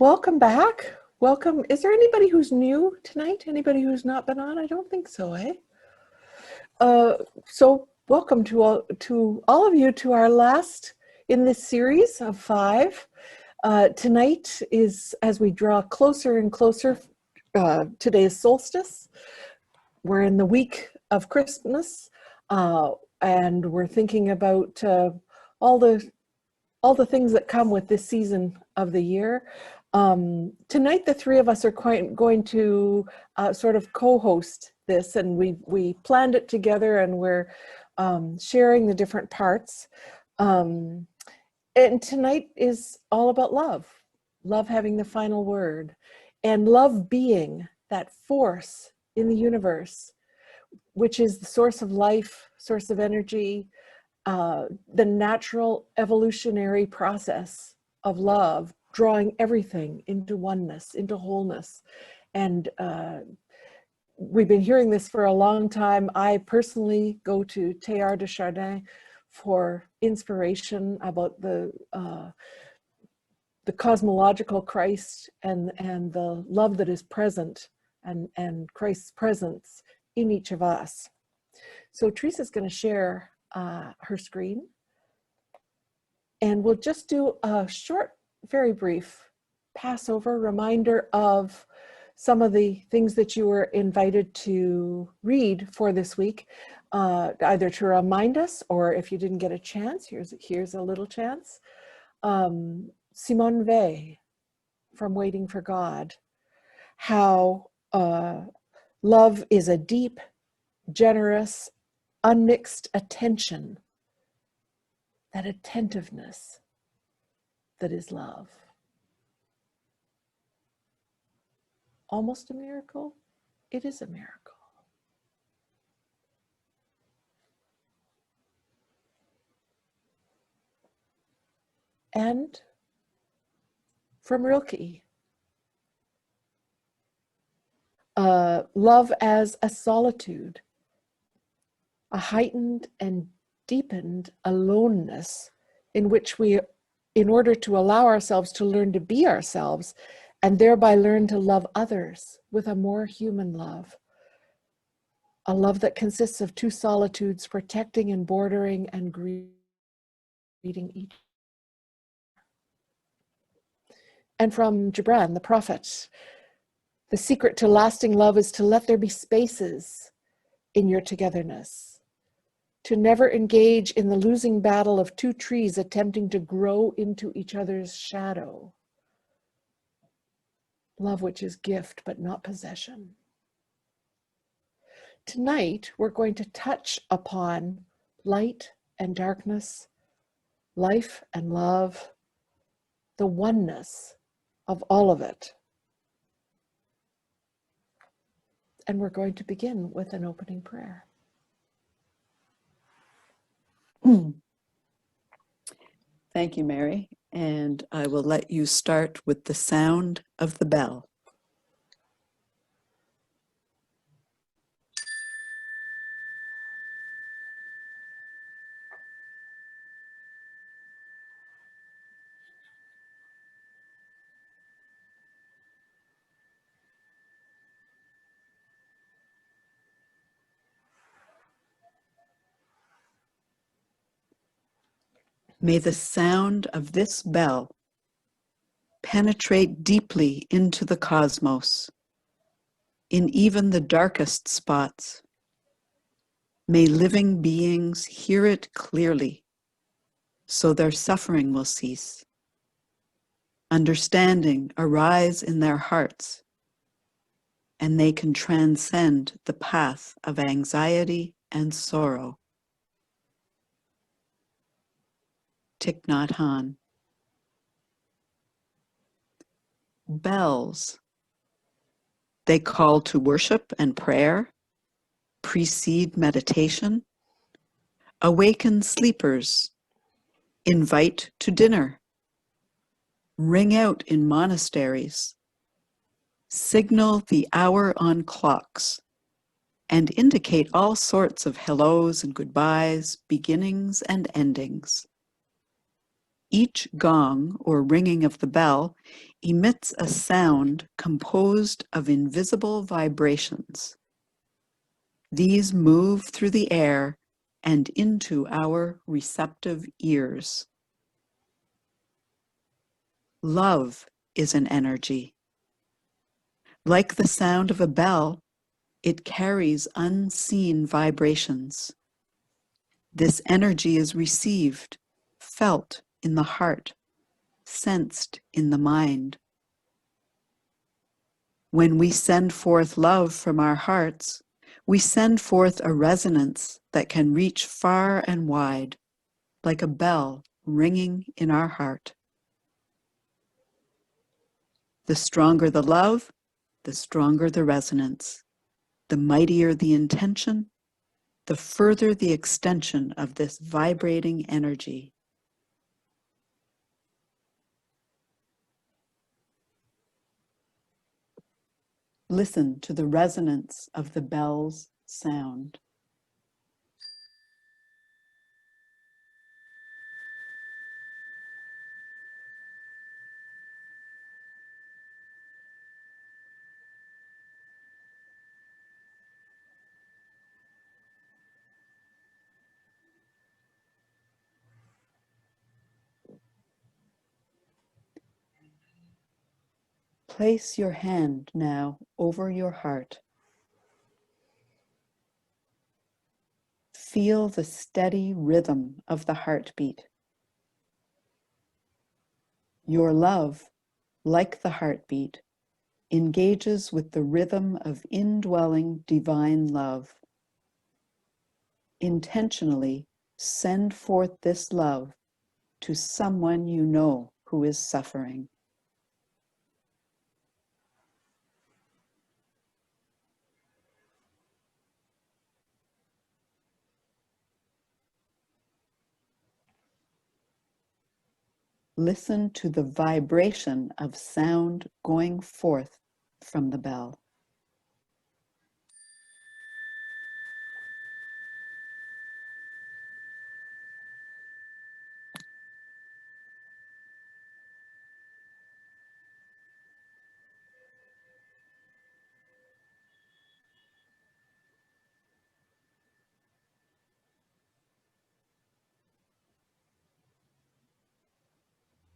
Welcome back. Welcome. Is there anybody who's new tonight? Anybody who's not been on? I don't think so, eh? So welcome to all of you to our last in this series of 5. Tonight is, as we draw closer and closer, today's solstice. We're in the week of Christmas, and we're thinking about all the things that come with this season of the year. Tonight, the three of us are going to sort of co-host this, and we planned it together, and we're sharing the different parts. And tonight is all about love having the final word, and love being that force in the universe, which is the source of life, source of energy, the natural evolutionary process of love, drawing everything into oneness, into wholeness. And we've been hearing this for a long time. I personally go to Teilhard de Chardin for inspiration about the cosmological Christ and the love that is present and Christ's presence in each of us. So Teresa's going to share her screen, and we'll just do a short, very brief Passover reminder of some of the things that you were invited to read for this week, either to remind us, or if you didn't get a chance, here's a little chance. Simone Weil from Waiting for God, how love is a deep, generous, unmixed attention, that attentiveness that is love. Almost a miracle? It is a miracle. And from Rilke, love as a solitude, a heightened and deepened aloneness in which we, in order to allow ourselves to learn to be ourselves and thereby learn to love others with a more human love, a love that consists of two solitudes, protecting and bordering and greeting each. And from Gibran, the prophet, the secret to lasting love is to let there be spaces in your togetherness, to never engage in the losing battle of two trees attempting to grow into each other's shadow. Love which is gift but not possession. Tonight, we're going to touch upon light and darkness, life and love, the oneness of all of it. And we're going to begin with an opening prayer. Thank you, Mary. And I will let you start with the sound of the bell. May the sound of this bell penetrate deeply into the cosmos, in even the darkest spots. May living beings hear it clearly, so their suffering will cease. Understanding arise in their hearts, and they can transcend the path of anxiety and sorrow. Thich Nhat Hanh. Bells. They call to worship and prayer, precede meditation, awaken sleepers, invite to dinner, ring out in monasteries, signal the hour on clocks, and indicate all sorts of hellos and goodbyes, beginnings and endings. Each gong or ringing of the bell emits a sound composed of invisible vibrations. These move through the air and into our receptive ears. Love is an energy. Like the sound of a bell, it carries unseen vibrations. This energy is received, felt in the heart, sensed in the mind. When we send forth love from our hearts, we send forth a resonance that can reach far and wide, like a bell ringing in our heart. The stronger the love, the stronger the resonance. The mightier the intention, the further the extension of this vibrating energy. Listen to the resonance of the bell's sound. Place your hand now over your heart. Feel the steady rhythm of the heartbeat. Your love, like the heartbeat, engages with the rhythm of indwelling divine love. Intentionally send forth this love to someone you know who is suffering. Listen to the vibration of sound going forth from the bell.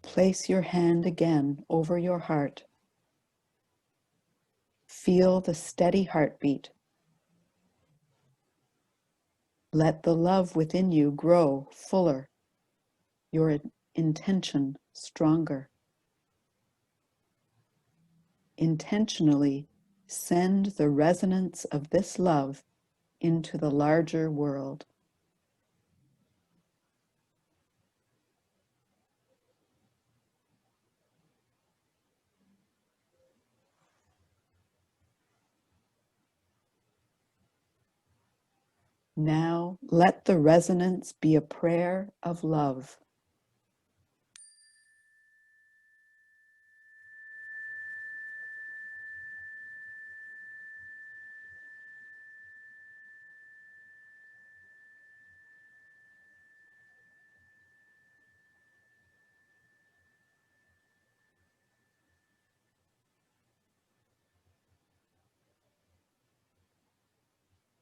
Place your hand again over your heart. Feel the steady heartbeat. Let the love within you grow fuller, your intention stronger. Intentionally send the resonance of this love into the larger world. Now let the resonance be a prayer of love.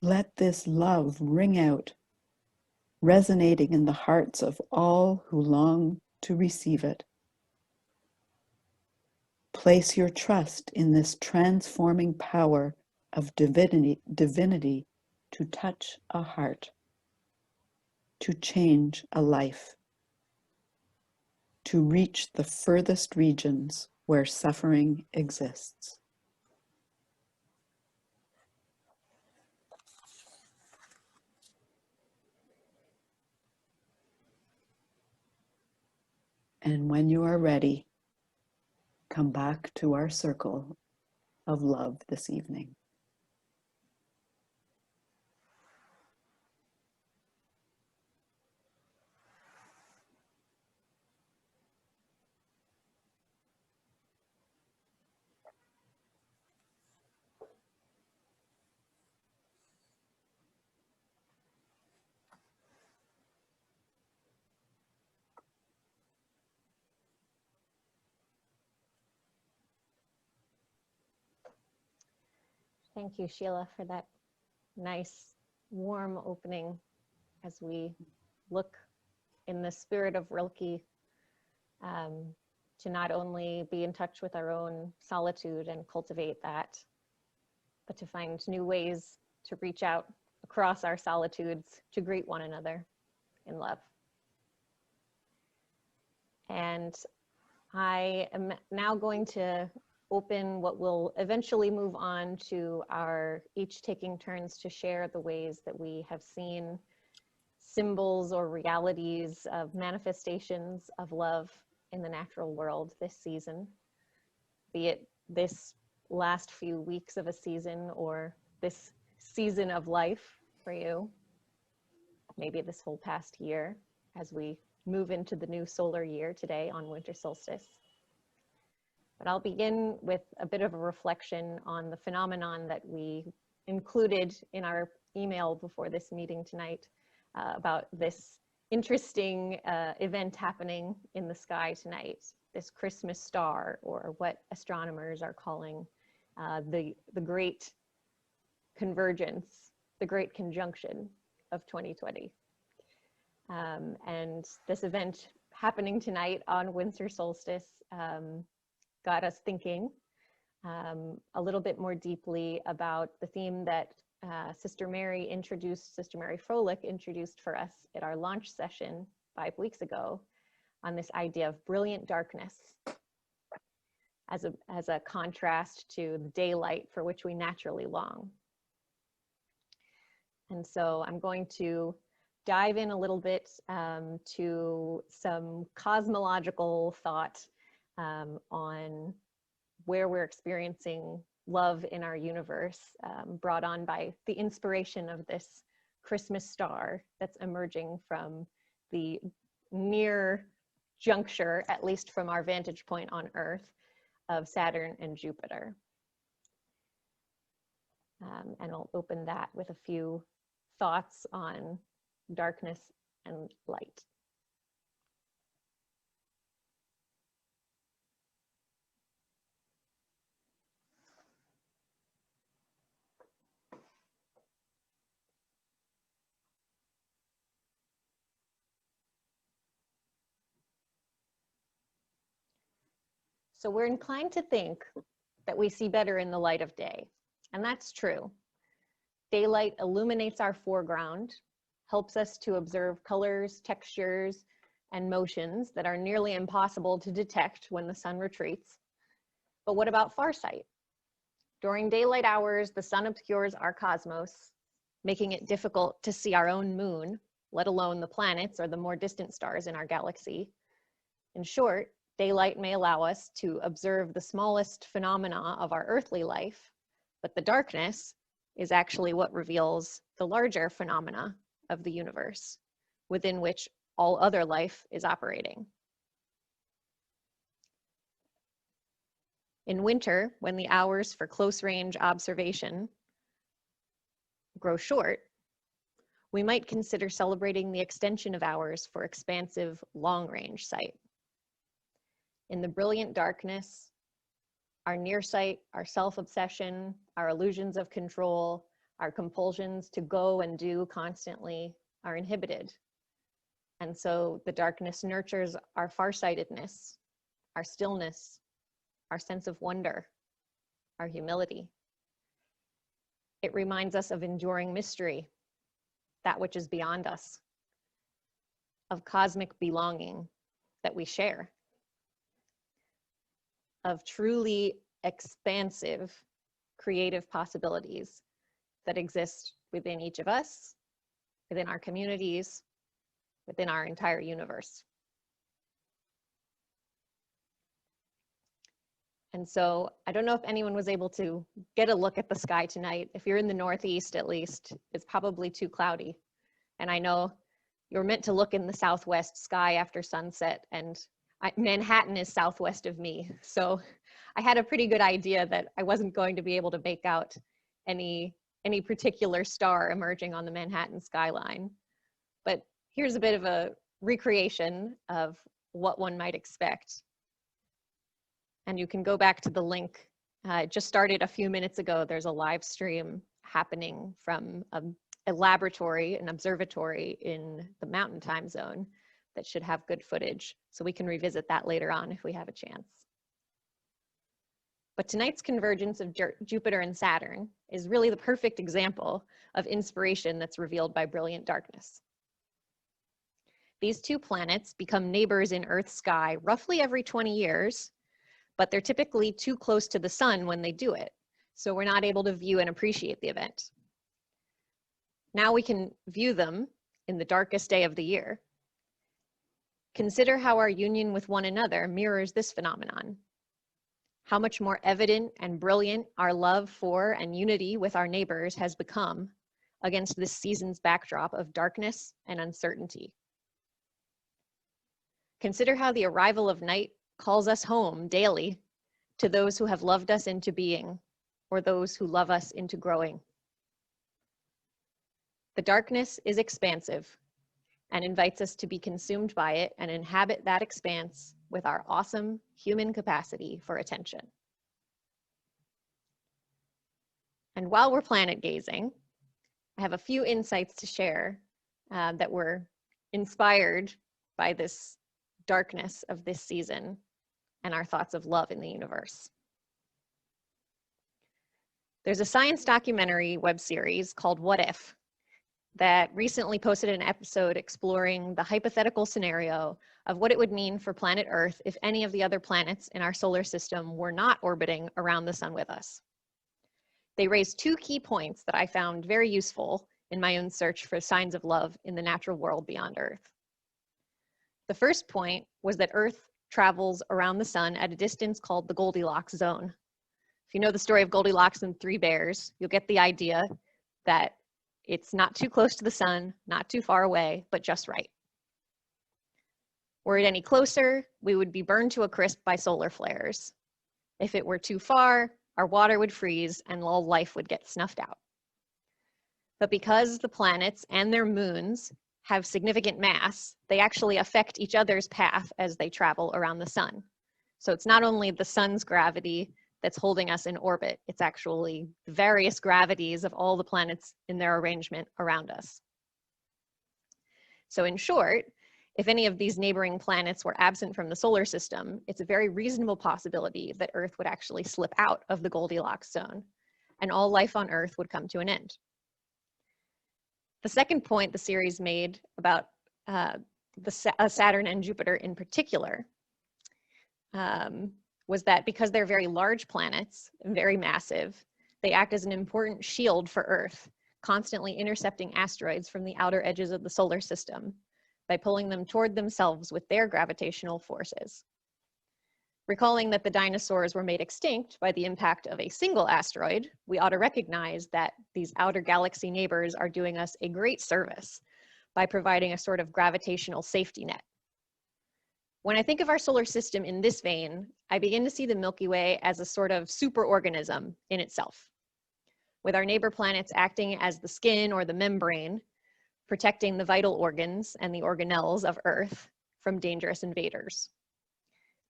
Let this love ring out, resonating in the hearts of all who long to receive it. Place your trust in this transforming power of divinity to touch a heart, to change a life, to reach the furthest regions where suffering exists. And when you are ready, come back to our circle of love this evening. Thank you, Sheila, for that nice, warm opening as we look in the spirit of Rilke to not only be in touch with our own solitude and cultivate that, but to find new ways to reach out across our solitudes to greet one another in love. And I am now going to open what will eventually move on to our each taking turns to share the ways that we have seen symbols or realities of manifestations of love in the natural world this season, be it this last few weeks of a season or this season of life for you, maybe this whole past year as we move into the new solar year today on winter solstice. But I'll begin with a bit of a reflection on the phenomenon that we included in our email before this meeting tonight about this interesting event happening in the sky tonight, this Christmas star, or what astronomers are calling the great convergence, the great conjunction of 2020. And this event happening tonight on winter solstice got us thinking a little bit more deeply about the theme that Sister Mary Frohlich introduced for us at our launch session 5 weeks ago on this idea of brilliant darkness as a contrast to the daylight for which we naturally long. And so I'm going to dive in a little bit to some cosmological thought on where we're experiencing love in our universe, brought on by the inspiration of this Christmas star that's emerging from the near juncture, at least from our vantage point on Earth, of Saturn and Jupiter. And I'll open that with a few thoughts on darkness and light. So we're inclined to think that we see better in the light of day, and that's true. Daylight illuminates our foreground, helps us to observe colors, textures, and motions that are nearly impossible to detect when the sun retreats. But what about farsight? During daylight hours, the sun obscures our cosmos, making it difficult to see our own moon, let alone the planets or the more distant stars in our galaxy. In short, daylight may allow us to observe the smallest phenomena of our earthly life, but the darkness is actually what reveals the larger phenomena of the universe, within which all other life is operating. In winter, when the hours for close-range observation grow short, we might consider celebrating the extension of hours for expansive long-range sight. In the brilliant darkness, our near sight, our self-obsession, our illusions of control, our compulsions to go and do constantly are inhibited. And so the darkness nurtures our farsightedness, our stillness, our sense of wonder, our humility. It reminds us of enduring mystery, that which is beyond us, of cosmic belonging that we share, of truly expansive creative possibilities that exist within each of us, within our communities, within our entire universe. And so I don't know if anyone was able to get a look at the sky tonight. If you're in the Northeast, at least, it's probably too cloudy. And I know you're meant to look in the southwest sky after sunset, and Manhattan is southwest of me. So I had a pretty good idea that I wasn't going to be able to make out any particular star emerging on the Manhattan skyline. But here's a bit of a recreation of what one might expect. And you can go back to the link It just started a few minutes ago. There's a live stream happening from a laboratory, an observatory in the Mountain Time Zone that should have good footage. So we can revisit that later on if we have a chance. But tonight's convergence of Jupiter and Saturn is really the perfect example of inspiration that's revealed by brilliant darkness. These two planets become neighbors in Earth's sky roughly every 20 years, but they're typically too close to the sun when they do it, so we're not able to view and appreciate the event. Now we can view them in the darkest day of the year. Consider how our union with one another mirrors this phenomenon. How much more evident and brilliant our love for and unity with our neighbors has become against this season's backdrop of darkness and uncertainty. Consider how the arrival of night calls us home daily to those who have loved us into being, or those who love us into growing. The darkness is expansive and invites us to be consumed by it and inhabit that expanse with our awesome human capacity for attention. And while we're planet gazing, I have a few insights to share that were inspired by this darkness of this season and our thoughts of love in the universe. There's a science documentary web series called What If that recently posted an episode exploring the hypothetical scenario of what it would mean for planet Earth if any of the other planets in our solar system were not orbiting around the sun with us. They raised two key points that I found very useful in my own search for signs of love in the natural world beyond Earth. The first point was that Earth travels around the sun at a distance called the Goldilocks zone. If you know the story of Goldilocks and Three Bears, you'll get the idea that it's not too close to the sun, not too far away, but just right. Were it any closer, we would be burned to a crisp by solar flares. If it were too far, our water would freeze and all life would get snuffed out. But because the planets and their moons have significant mass, they actually affect each other's path as they travel around the sun. So it's not only the sun's gravity that's holding us in orbit, it's actually the various gravities of all the planets in their arrangement around us. So in short, if any of these neighboring planets were absent from the solar system, it's a very reasonable possibility that Earth would actually slip out of the Goldilocks zone and all life on Earth would come to an end. The second point the series made about Saturn and Jupiter in particular was that because they're very large planets, very massive, they act as an important shield for Earth, constantly intercepting asteroids from the outer edges of the solar system by pulling them toward themselves with their gravitational forces. Recalling that the dinosaurs were made extinct by the impact of a single asteroid, we ought to recognize that these outer galaxy neighbors are doing us a great service by providing a sort of gravitational safety net. When I think of our solar system in this vein, I begin to see the Milky Way as a sort of superorganism in itself, with our neighbor planets acting as the skin or the membrane, protecting the vital organs and the organelles of Earth from dangerous invaders.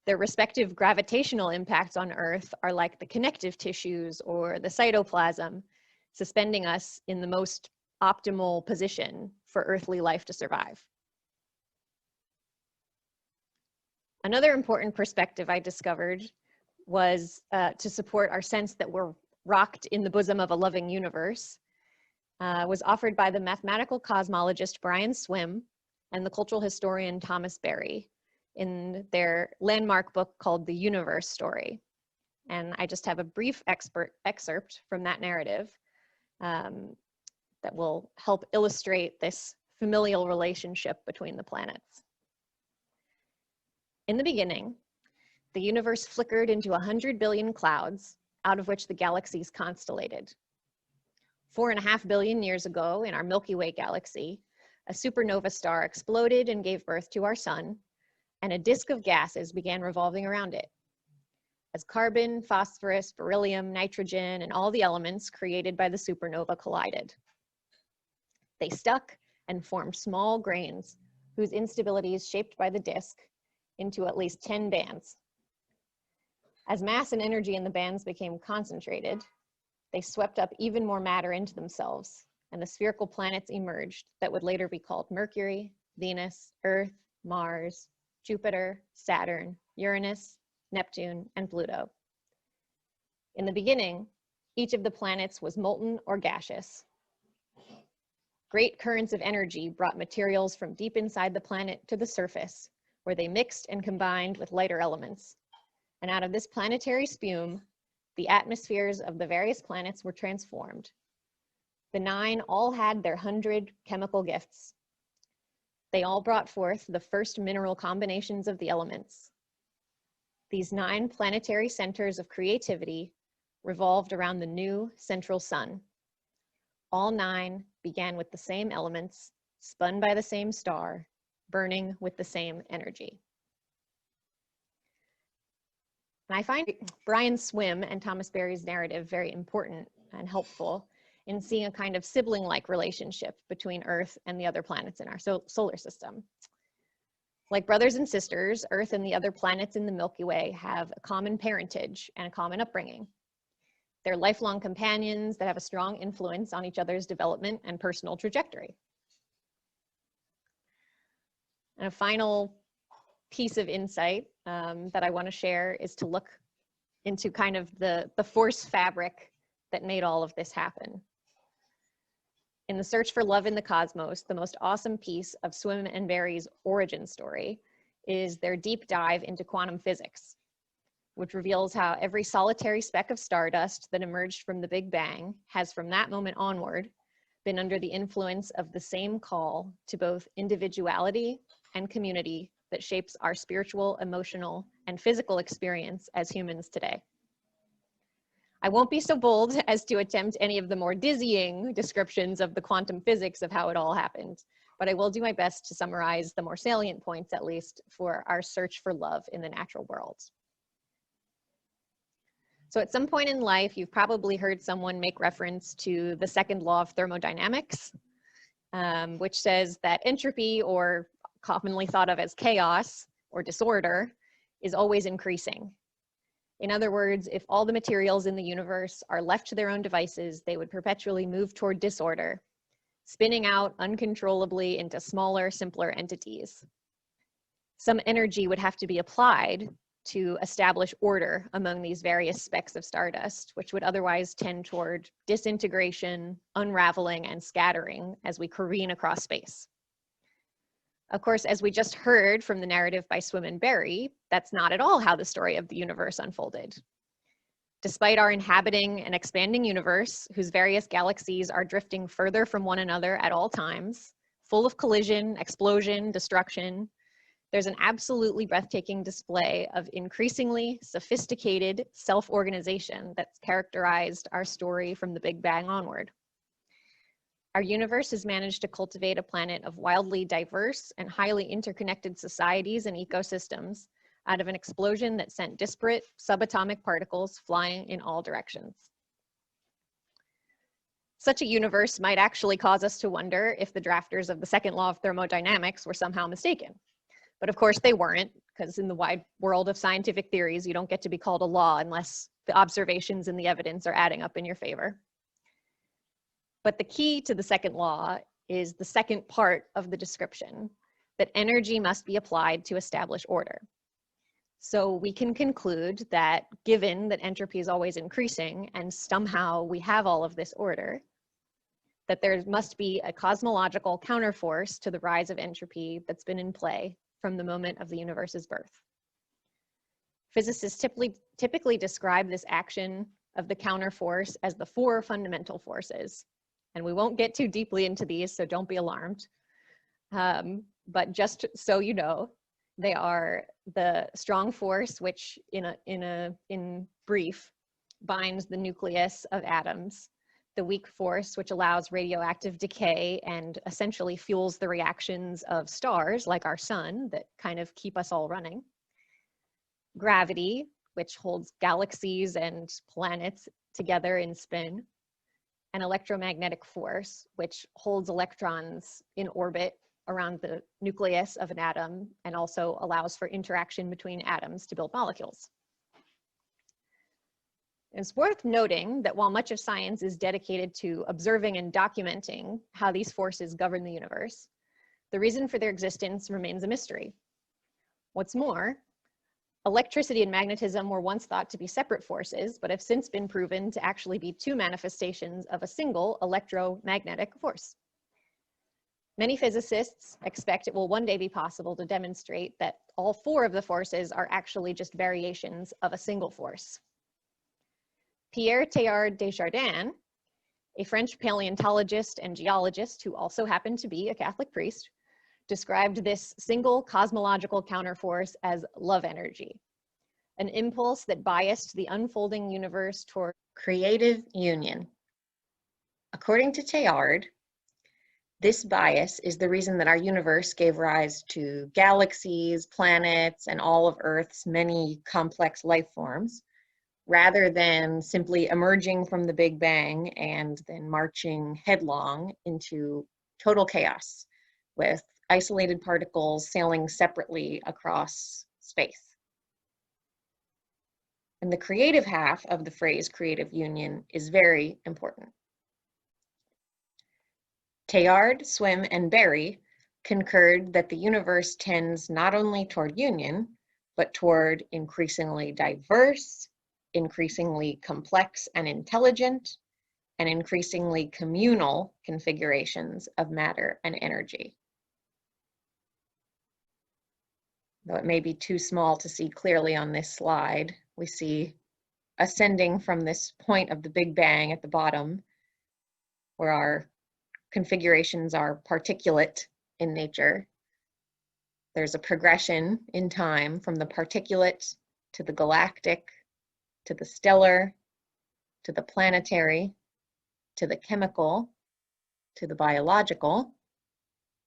Their respective gravitational impacts on Earth are like the connective tissues or the cytoplasm, suspending us in the most optimal position for earthly life to survive. Another important perspective I discovered was to support our sense that we're rocked in the bosom of a loving universe, was offered by the mathematical cosmologist Brian Swimme and the cultural historian Thomas Berry in their landmark book called The Universe Story. And I just have a brief excerpt from that narrative that will help illustrate this familial relationship between the planets. In the beginning, the universe flickered into 100 billion clouds, out of which the galaxies constellated. 4.5 billion years ago, in our Milky Way galaxy, a supernova star exploded and gave birth to our sun, and a disk of gases began revolving around it. As carbon, phosphorus, beryllium, nitrogen, and all the elements created by the supernova collided. They stuck and formed small grains whose instability is shaped by the disk into at least 10 bands. As mass and energy in the bands became concentrated, they swept up even more matter into themselves, and the spherical planets emerged that would later be called Mercury, Venus, Earth, Mars, Jupiter, Saturn, Uranus, Neptune, and Pluto. In the beginning, each of the planets was molten or gaseous. Great currents of energy brought materials from deep inside the planet to the surface, where they mixed and combined with lighter elements. And out of this planetary spume, the atmospheres of the various planets were transformed. The 9 all had their 100 chemical gifts. They all brought forth the first mineral combinations of the elements. These 9 planetary centers of creativity revolved around the new central sun. All 9 began with the same elements, spun by the same star, burning with the same energy. And I find Brian's swim and Thomas Berry's narrative very important and helpful in seeing a kind of sibling-like relationship between Earth and the other planets in our solar system. Like brothers and sisters, Earth and the other planets in the Milky Way have a common parentage and a common upbringing. They're lifelong companions that have a strong influence on each other's development and personal trajectory. And a final piece of insight that I want to share is to look into kind of the force fabric that made all of this happen. In The Search for Love in the Cosmos, the most awesome piece of Swim and Berry's origin story is their deep dive into quantum physics, which reveals how every solitary speck of stardust that emerged from the Big Bang has from that moment onward been under the influence of the same call to both individuality and community that shapes our spiritual, emotional, and physical experience as humans today. I won't be so bold as to attempt any of the more dizzying descriptions of the quantum physics of how it all happened, but I will do my best to summarize the more salient points, at least, for our search for love in the natural world. So at some point in life, you've probably heard someone make reference to the second law of thermodynamics, which says that entropy, or commonly thought of as chaos or disorder, is always increasing. In other words, if all the materials in the universe are left to their own devices, they would perpetually move toward disorder, spinning out uncontrollably into smaller, simpler entities. Some energy would have to be applied to establish order among these various specks of stardust, which would otherwise tend toward disintegration, unraveling, and scattering as we careen across space. Of course, as we just heard from the narrative by Swim and Berry, that's not at all how the story of the universe unfolded. Despite our inhabiting an expanding universe, whose various galaxies are drifting further from one another at all times, full of collision, explosion, destruction, there's an absolutely breathtaking display of increasingly sophisticated self-organization that's characterized our story from the Big Bang onward. Our universe has managed to cultivate a planet of wildly diverse and highly interconnected societies and ecosystems out of an explosion that sent disparate subatomic particles flying in all directions. Such a universe might actually cause us to wonder if the drafters of the second law of thermodynamics were somehow mistaken. But of course they weren't, because in the wide world of scientific theories, you don't get to be called a law unless the observations and the evidence are adding up in your favor. But the key to the second law is the second part of the description, that energy must be applied to establish order. So we can conclude that given that entropy is always increasing and somehow we have all of this order, that there must be a cosmological counterforce to the rise of entropy that's been in play from the moment of the universe's birth. Physicists typically describe this action of the counterforce as the 4 fundamental forces. And we won't get too deeply into these, so don't be alarmed. But just so you know, they are the strong force, which in brief binds the nucleus of atoms, the weak force, which allows radioactive decay and essentially fuels the reactions of stars like our sun that kind of keep us all running, gravity, which holds galaxies and planets together in spin, and electromagnetic force, which holds electrons in orbit around the nucleus of an atom and also allows for interaction between atoms to build molecules. It's worth noting that while much of science is dedicated to observing and documenting how these forces govern the universe, the reason for their existence remains a mystery. What's more, electricity and magnetism were once thought to be separate forces, but have since been proven to actually be two manifestations of a single electromagnetic force. Many physicists expect it will one day be possible to demonstrate that all four of the forces are actually just variations of a single force. Pierre Teilhard de Chardin, a French paleontologist and geologist who also happened to be a Catholic priest, described this single cosmological counterforce as love energy, an impulse that biased the unfolding universe toward creative union. According to Teilhard, this bias is the reason that our universe gave rise to galaxies, planets, and all of Earth's many complex life forms, rather than simply emerging from the Big Bang and then marching headlong into total chaos with isolated particles sailing separately across space. And the creative half of the phrase creative union is very important. Teilhard, Swim, and Berry concurred that the universe tends not only toward union, but toward increasingly diverse, increasingly complex and intelligent, and increasingly communal configurations of matter and energy. Though it may be too small to see clearly on this slide, we see ascending from this point of the Big Bang at the bottom, where our configurations are particulate in nature. There's a progression in time from the particulate to the galactic, to the stellar, to the planetary, to the chemical, to the biological,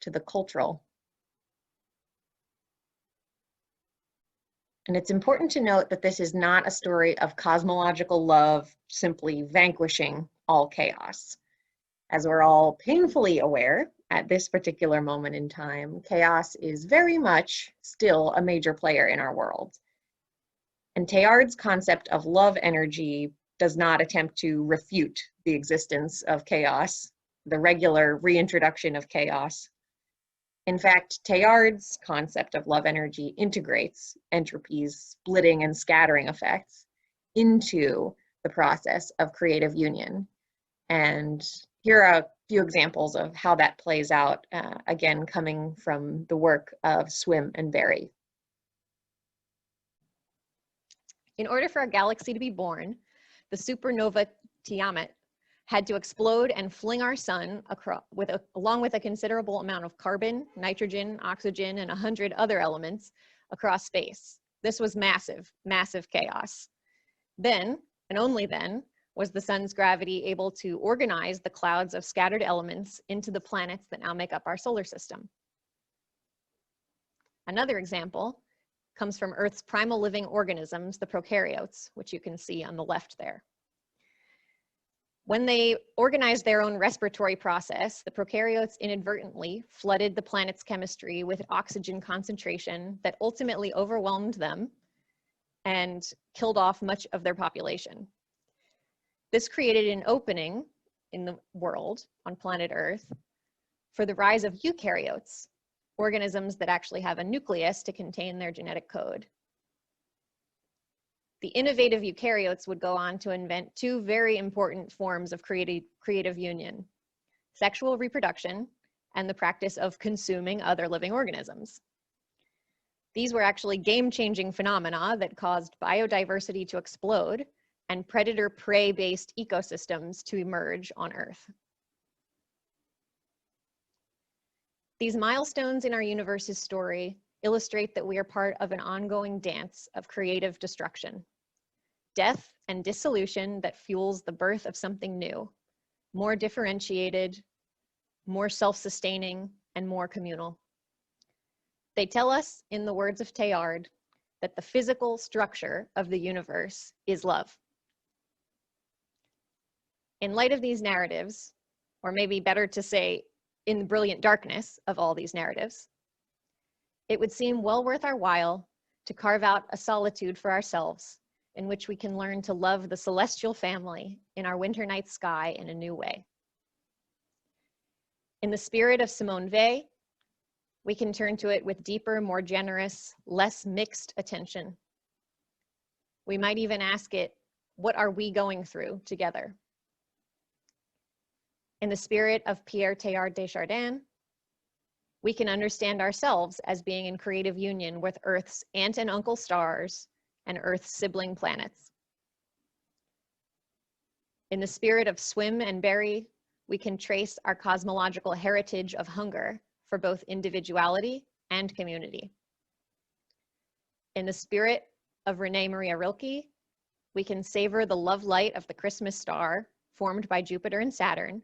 to the cultural. And it's important to note that this is not a story of cosmological love simply vanquishing all chaos. As we're all painfully aware at this particular moment in time, chaos is very much still a major player in our world. And Teilhard's concept of love energy does not attempt to refute the existence of chaos, the regular reintroduction of chaos. In fact, Teilhard's concept of love energy integrates entropy's splitting and scattering effects into the process of creative union. And here are a few examples of how that plays out, again, coming from the work of Swim and Berry. In order for a galaxy to be born, the supernova Tiamat had to explode and fling our sun across, along with a considerable amount of carbon, nitrogen, oxygen, and 100 other elements across space. This was massive, massive chaos. Then, and only then, was the sun's gravity able to organize the clouds of scattered elements into the planets that now make up our solar system. Another example comes from Earth's primal living organisms, the prokaryotes, which you can see on the left there. When they organized their own respiratory process, the prokaryotes inadvertently flooded the planet's chemistry with oxygen concentration that ultimately overwhelmed them and killed off much of their population. This created an opening in the world on planet Earth for the rise of eukaryotes, organisms that actually have a nucleus to contain their genetic code. The innovative eukaryotes would go on to invent two very important forms of creative union: sexual reproduction and the practice of consuming other living organisms. These were actually game-changing phenomena that caused biodiversity to explode and predator-prey-based ecosystems to emerge on Earth. These milestones in our universe's story illustrate that we are part of an ongoing dance of creative destruction, death and dissolution that fuels the birth of something new, more differentiated, more self-sustaining, and more communal. They tell us, in the words of Teilhard, that the physical structure of the universe is love. In light of these narratives, or maybe better to say, in the brilliant darkness of all these narratives, it would seem well worth our while to carve out a solitude for ourselves in which we can learn to love the celestial family in our winter night sky in a new way. In the spirit of Simone Weil, we can turn to it with deeper, more generous, less mixed attention. We might even ask it, what are we going through together? In the spirit of Pierre Teilhard de Chardin, we can understand ourselves as being in creative union with Earth's aunt and uncle stars and Earth's sibling planets. In the spirit of Swim and Berry, we can trace our cosmological heritage of hunger for both individuality and community. In the spirit of Renee Maria Rilke, we can savor the love light of the Christmas star formed by Jupiter and Saturn,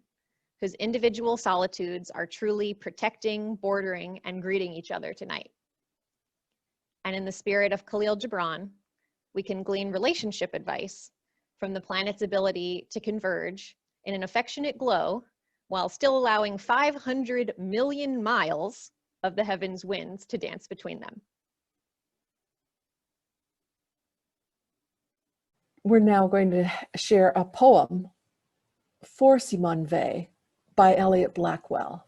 whose individual solitudes are truly protecting, bordering, and greeting each other tonight. And in the spirit of Khalil Gibran, we can glean relationship advice from the planet's ability to converge in an affectionate glow while still allowing 500 million miles of the heavens' winds to dance between them. We're now going to share a poem for Simone Weil by Elliot Blackwell.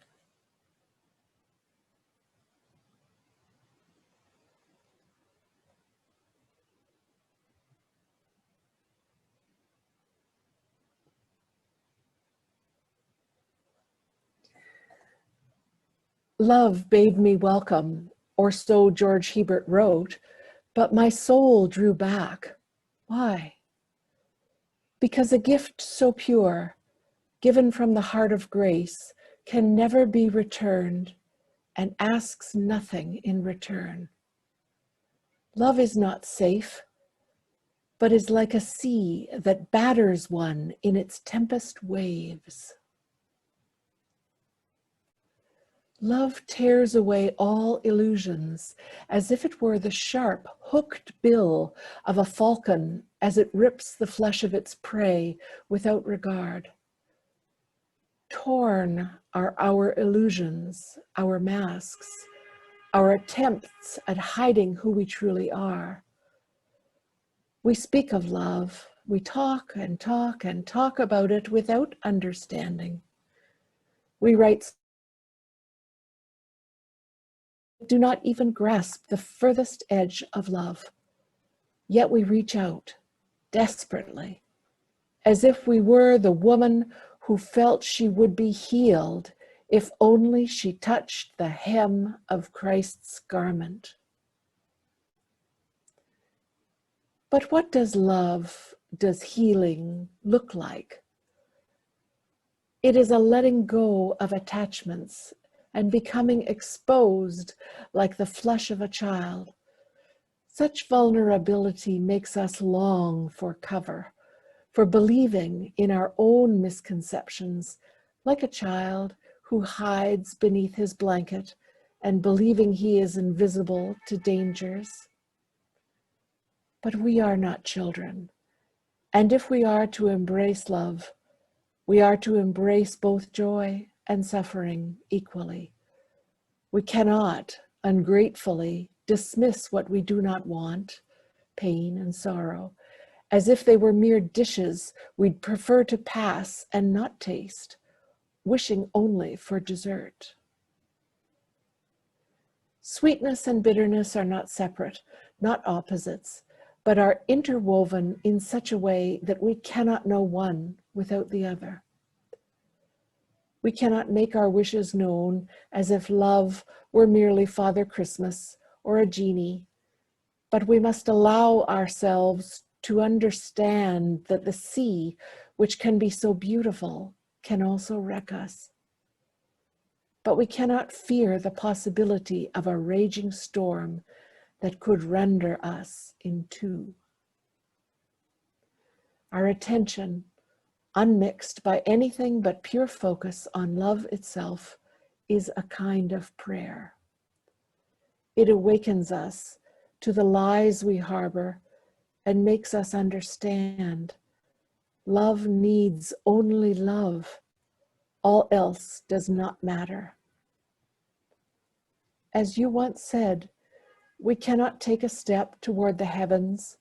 Love bade me welcome, or so George Hebert wrote, but my soul drew back. Why? Because a gift so pure, given from the heart of grace, can never be returned and asks nothing in return. Love is not safe, but is like a sea that batters one in its tempest waves. Love tears away all illusions as if it were the sharp, hooked bill of a falcon as it rips the flesh of its prey without regard. Torn are our illusions, our masks, our attempts at hiding who we truly are. We speak of love, we talk and talk and talk about it without understanding. We write, do not even grasp the furthest edge of love. Yet we reach out desperately, as if we were the woman who felt she would be healed if only she touched the hem of Christ's garment. But what does love, does healing look like? It is a letting go of attachments and becoming exposed like the flesh of a child. Such vulnerability makes us long for cover, for believing in our own misconceptions, like a child who hides beneath his blanket and believing he is invisible to dangers. But we are not children, and if we are to embrace love, we are to embrace both joy and suffering equally. We cannot ungratefully dismiss what we do not want, pain and sorrow, as if they were mere dishes we'd prefer to pass and not taste, wishing only for dessert. Sweetness and bitterness are not separate, not opposites, but are interwoven in such a way that we cannot know one without the other. We cannot make our wishes known as if love were merely Father Christmas or a genie, but we must allow ourselves to understand that the sea, which can be so beautiful, can also wreck us. But we cannot fear the possibility of a raging storm that could render us in two. Our attention, unmixed by anything but pure focus on love itself, is a kind of prayer. It awakens us to the lies we harbor and makes us understand love needs only love. All else does not matter. As you once said, we cannot take a step toward the heavens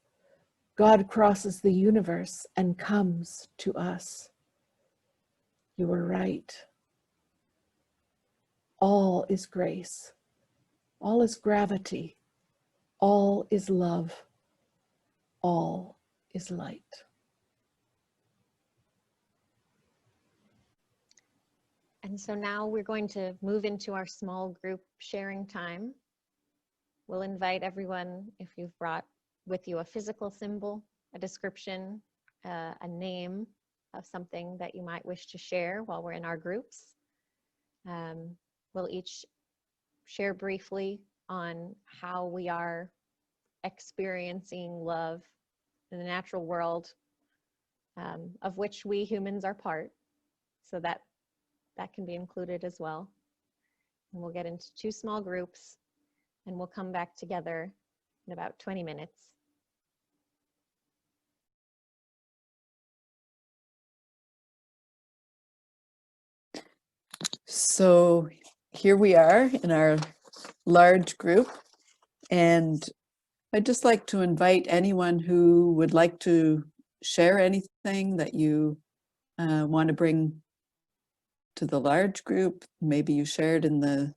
God crosses the universe and comes to us. You were right. All is grace. All is gravity. All is love. All is light. And so now we're going to move into our small group sharing time. We'll invite everyone, if you've brought with you a physical symbol, a description, a name of something that you might wish to share while we're in our groups. We'll each share briefly on how we are experiencing love in the natural world, of which we humans are part, so that can be included as well. And we'll get into 2 small groups, and we'll come back together in about 20 minutes. So here we are in our large group, and I'd just like to invite anyone who would like to share anything that you want to bring to the large group. Maybe you shared in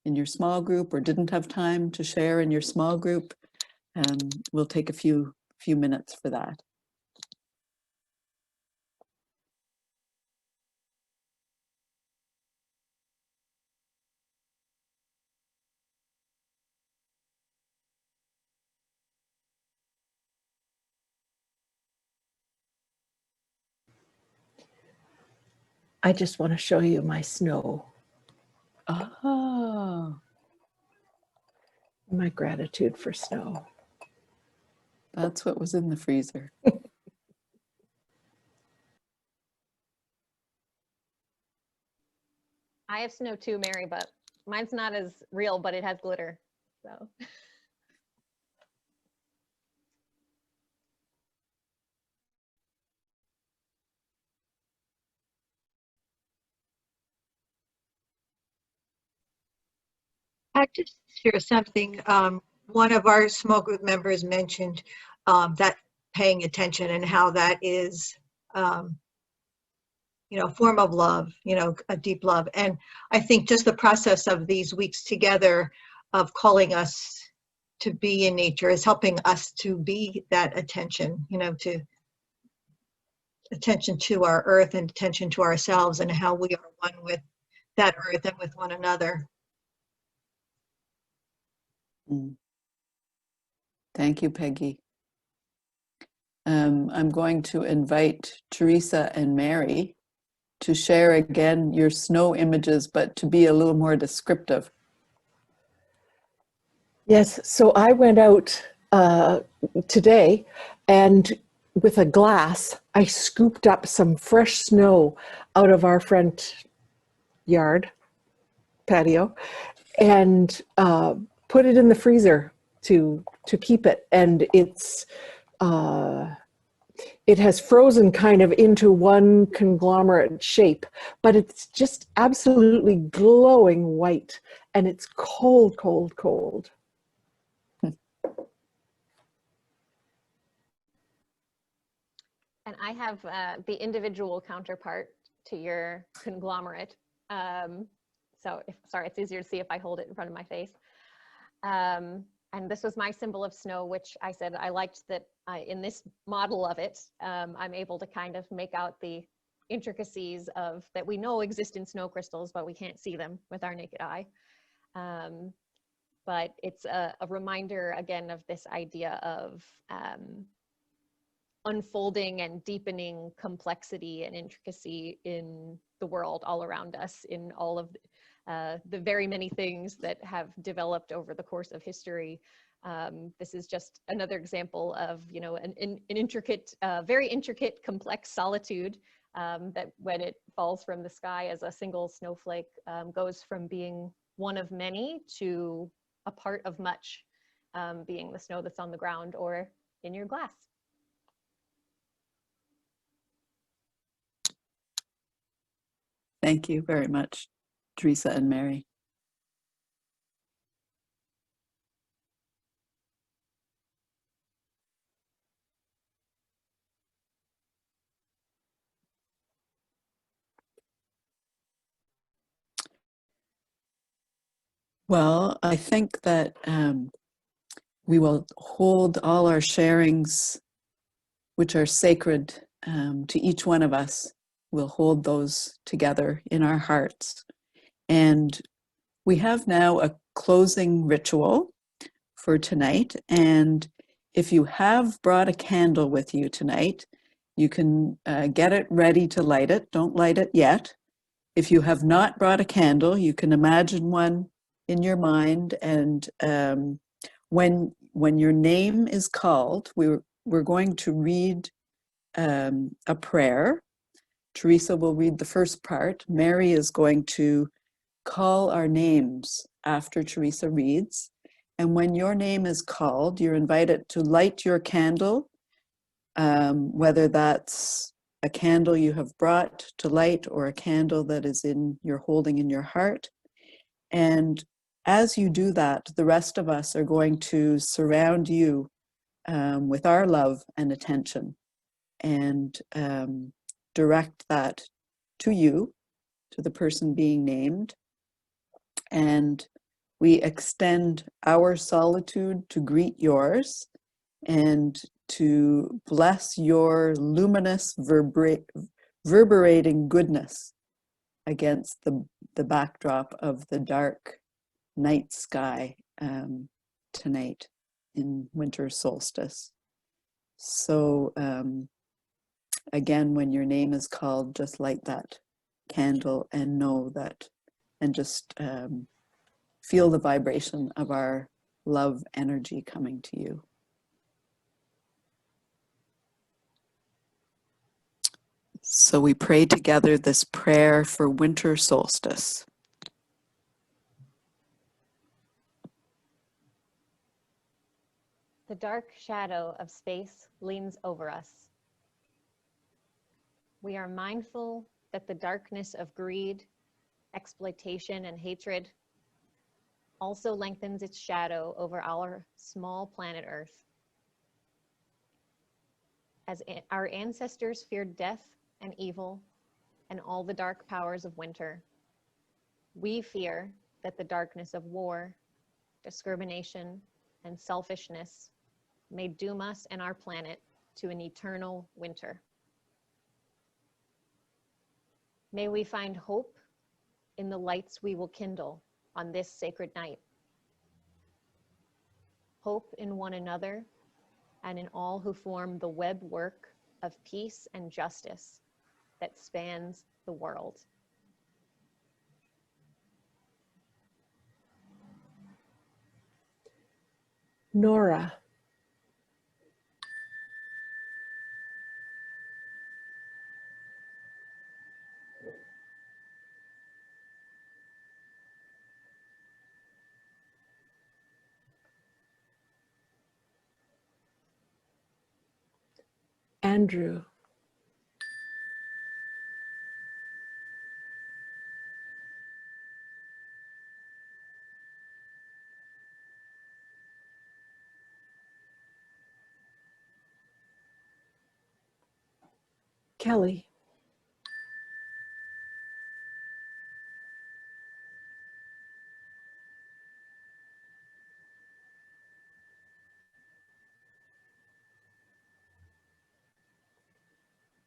your small group or didn't have time to share in your small group. We'll take a few minutes for that. I just want to show you my snow. Oh, My gratitude for snow. that's what was in the freezer. I have snow too, Mary, but mine's not as real, but it has glitter, so. I just share something. One of our small group members mentioned that paying attention and how that is, a form of love, a deep love. And I think just the process of these weeks together of calling us to be in nature is helping us to be that attention, to attention to our earth and attention to ourselves and how we are one with that earth and with one another. Thank you, Peggy. I'm going to invite Teresa and Mary to share again your snow images, but to be a little more descriptive. Yes, so I went out today, and with a glass, I scooped up some fresh snow out of our front yard patio and put it in the freezer to keep it. And it has frozen kind of into one conglomerate shape, but it's just absolutely glowing white, and it's cold, cold, cold. And I have the individual counterpart to your conglomerate. Sorry, it's easier to see if I hold it in front of my face. And this was my symbol of snow, which I said I liked that in this model of it, I'm able to kind of make out the intricacies of that we know exist in snow crystals, but we can't see them with our naked eye. But it's a reminder again of this idea of unfolding and deepening complexity and intricacy in the world all around us, in all of the very many things that have developed over the course of history. This is just another example of, an intricate, very intricate, complex solitude that when it falls from the sky as a single snowflake goes from being one of many to a part of much, being the snow that's on the ground or in your glass. Thank you very much, Teresa and Mary. Well, I think that we will hold all our sharings, which are sacred to each one of us. We'll hold those together in our hearts. And we have now a closing ritual for tonight. And if you have brought a candle with you tonight, you can get it ready to light it. Don't light it yet. If you have not brought a candle, you can imagine one in your mind. And when your name is called, we're going to read a prayer. Teresa will read the first part. Mary is going to call our names after Teresa reads. And when your name is called, you're invited to light your candle, whether that's a candle you have brought to light or a candle that is you're holding in your heart. And as you do that, the rest of us are going to surround you with our love and attention and direct that to you, to the person being named. And we extend our solitude to greet yours and to bless your luminous reverberating goodness against the backdrop of the dark night sky tonight in winter solstice. So again, when your name is called, just light that candle and know that, and just feel the vibration of our love energy coming to you. So we pray together this prayer for winter solstice. The dark shadow of space leans over us. We are mindful that the darkness of greed, exploitation, and hatred also lengthens its shadow over our small planet Earth. As our ancestors feared death and evil and all the dark powers of winter, we fear that the darkness of war, discrimination, and selfishness may doom us and our planet to an eternal winter. May we find hope in the lights we will kindle on this sacred night. Hope in one another and in all who form the web work of peace and justice that spans the world. Nora. Andrew. Kelly.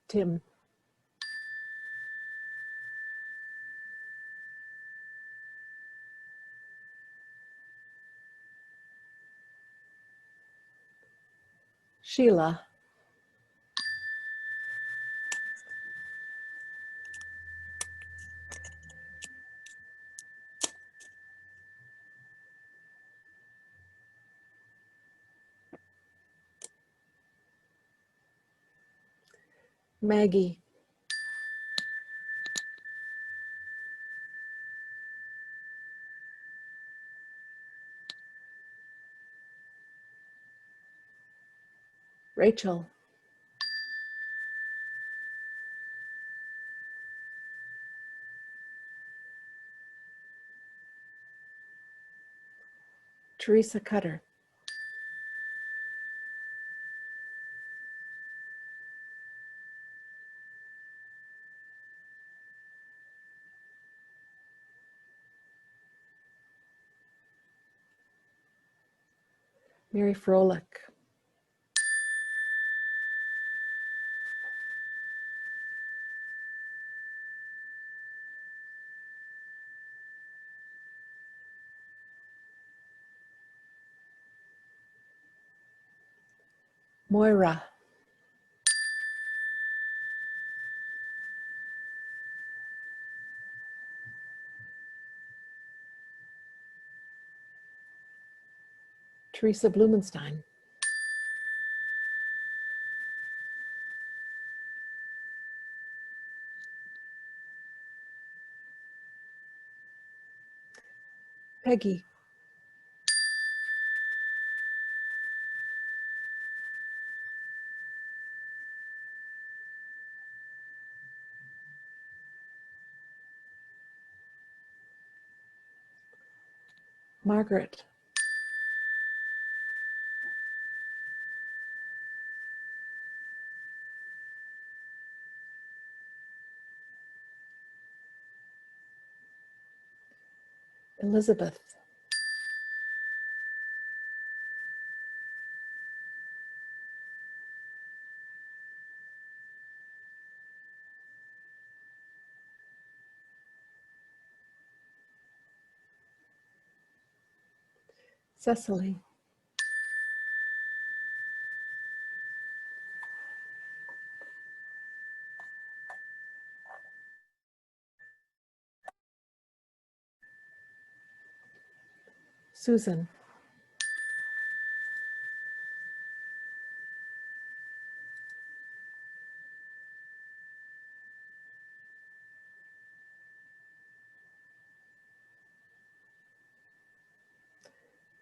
Tim. Sheila. Maggie. Rachel. Teresa Cutter. Mary Frohlich. Moira. Teresa Blumenstein. Peggy. Margaret. Elizabeth. Cecily. Susan.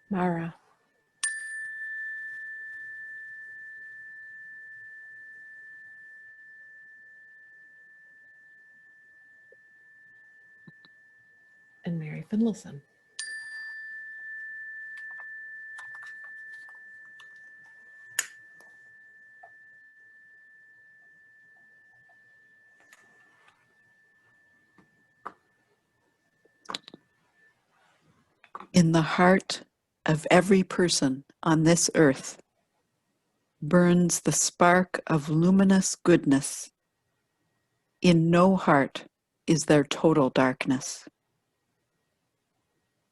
Mara. And Mary Finlayson. In the heart of every person on this earth burns the spark of luminous goodness. In no heart is there total darkness.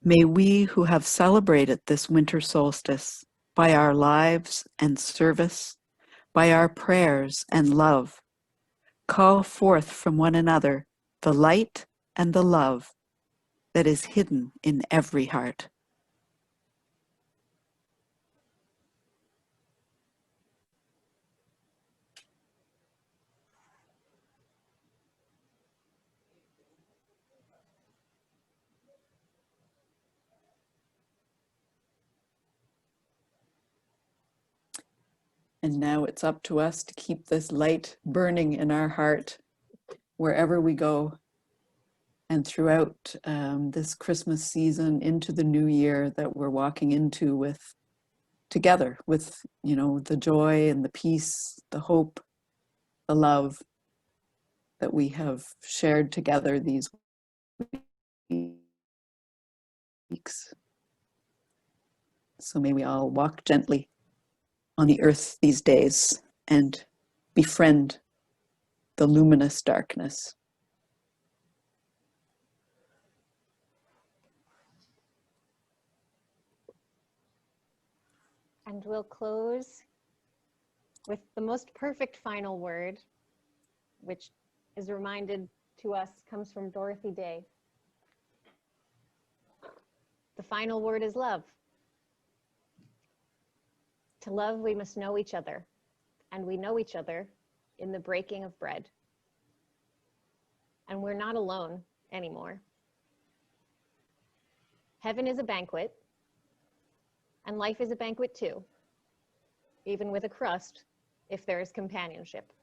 May we who have celebrated this winter solstice by our lives and service, by our prayers and love, call forth from one another the light and the love that is hidden in every heart. And now it's up to us to keep this light burning in our heart wherever we go, and throughout this Christmas season into the new year that we're walking into with together, with the joy and the peace, the hope, the love that we have shared together these weeks. So may we all walk gently on the earth these days and befriend the luminous darkness. And we'll close with the most perfect final word, which is reminded to us comes from Dorothy Day. The final word is love. To love, we must know each other, and we know each other in the breaking of bread. And we're not alone anymore. Heaven is a banquet, and life is a banquet too, even with a crust, if there is companionship.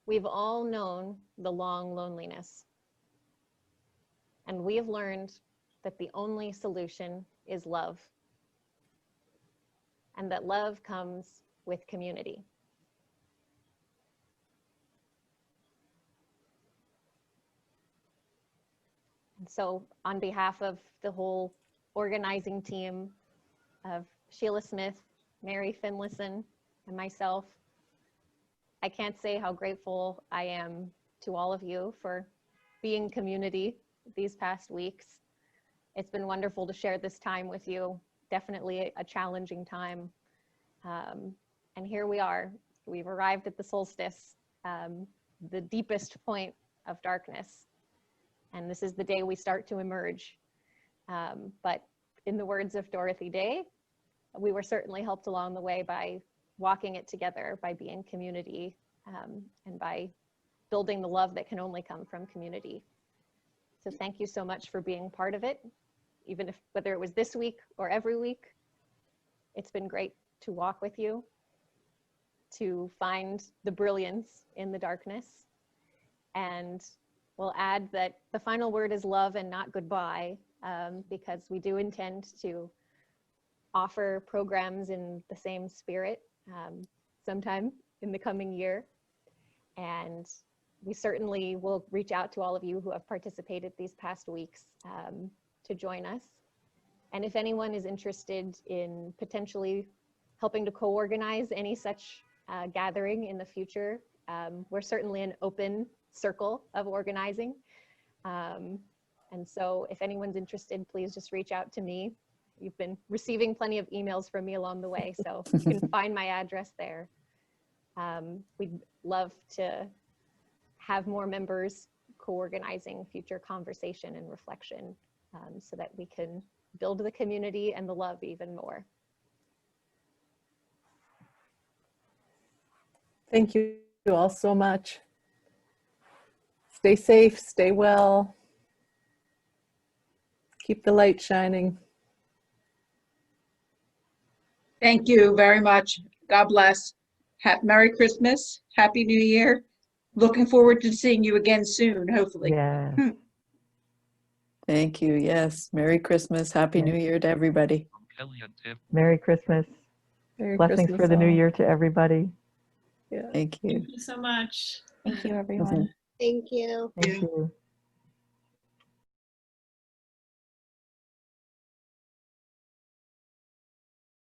We've all known the long loneliness, and we have learned that the only solution is love, and that love comes with community. And so on behalf of the whole organizing team of Sheila Smith, Mary Finlayson, and myself, I can't say how grateful I am to all of you for being community these past weeks. It's been wonderful to share this time with you. Definitely a challenging time. And here we are. We've arrived at the solstice, the deepest point of darkness. And this is the day we start to emerge. But in the words of Dorothy Day, we were certainly helped along the way by walking it together, by being community, and by building the love that can only come from community. So thank you so much for being part of it, even if whether it was this week or every week. It's been great to walk with you, to find the brilliance in the darkness. And we'll add that the final word is love and not goodbye, because we do intend to offer programs in the same spirit sometime in the coming year. And we certainly will reach out to all of you who have participated these past weeks to join us. And if anyone is interested in potentially helping to co-organize any such gathering in the future, we're certainly an open circle of organizing. And so if anyone's interested, please just reach out to me. You've been receiving plenty of emails from me along the way, so you can find my address there. We'd love to have more members co-organizing future conversation and reflection so that we can build the community and the love even more. Thank you all so much. Stay safe, stay well. Keep the light shining. Thank you very much. God bless. Merry Christmas. Happy New Year. Looking forward to seeing you again soon, hopefully. Yeah. Thank you. Yes. Merry Christmas. Happy New Year to everybody. Merry Christmas. Merry Blessings Christmas for the new all. year to everybody. Yeah. Thank you. Thank you so much. Thank you, everyone. Thank you. Thank you.